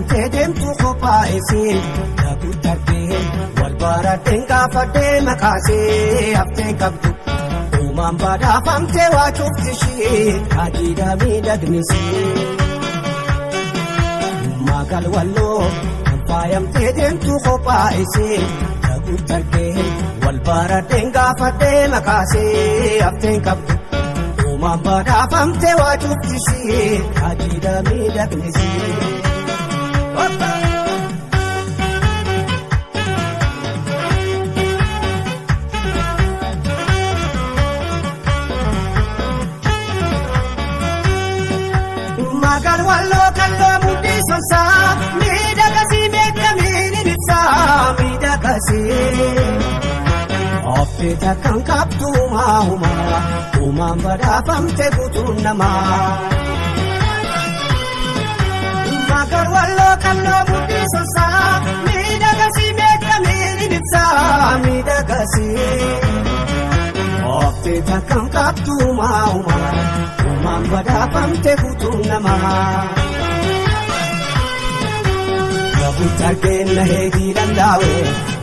faayamtee deemtu kophaa isii Dhaabuu darbee wal baradheen gaafadhee makaasee haftee qabdu Uumaan badhaafamtee waa cufti ishee Hajiidha miidhagnisee Maagal walloo kan faayamtee deemtu kophaa isii Dhaabuu darbee wal baradheen gaafadhee makaasee haftee qabdu Uumaan badhaafamtee waa cufti ishee Hajiidha miidhagnisee Maagal walloo kalloo mudhii sonsaa miidhagasii beekamiin ibsaa miidhagasii Offita kan qabdu uumaa Uumaan badhaafamte guutuun namaa Maagal walloo kalloo mudhii sonsaa miidhagasii beekamiin ibsaa miidhagasii Offita kan qabdu uumaa Uumaan badhaafamte guutuun namaa Dhaabuu argeen na heetii danda'e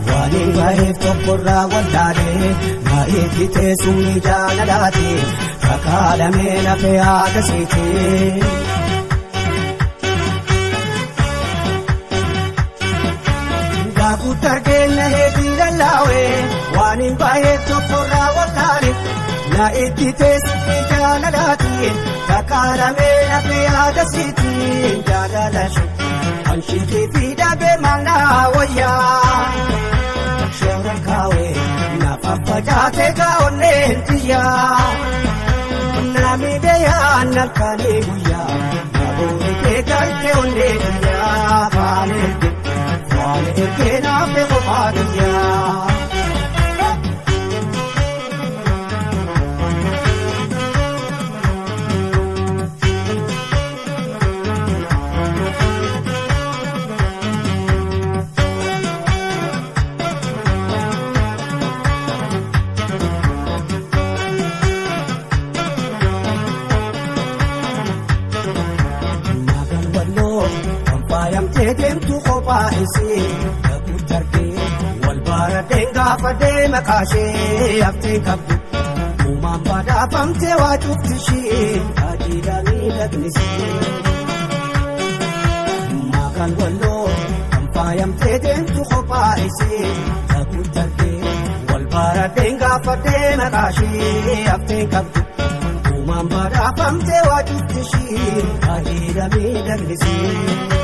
Waaniin baheef tokkorraa waldaalee Na eeggitee sumni jaalalaati Kakaalamee lafee agarsiite Dhaabuu argeen na heetii danda'e Waaniin baheef tokkorraa waldaalee Na eeggitee sumni jaalalaati Kakaalamee lafee agarsiite Jaalalashi Anshitee fi dhaabee maalnaa wayyaa Shooran kaawee naaf affacaatee kaa'onneen xiyyaa Nami beeyaan halkanii guyyaa Naboonni kee galtee onnee guyyaa Faale ergee naafee qofaa guyyaa faayamtee deemtu kophaa isii Dhaabuu darbee wal baradheen gaafadhee makaashee haftee qabdu Uumaan badhaafamtee waa cufti ishee Hajiidha miidhagnisee Maagal walloo kan faayamtee deemtu kophaa isii Dhaabuu darbee wal baradheen gaafadhee makaashee haftee qabdu Uumaan badhaafamtee waa cufti ishee Hajiidha miidhagnisee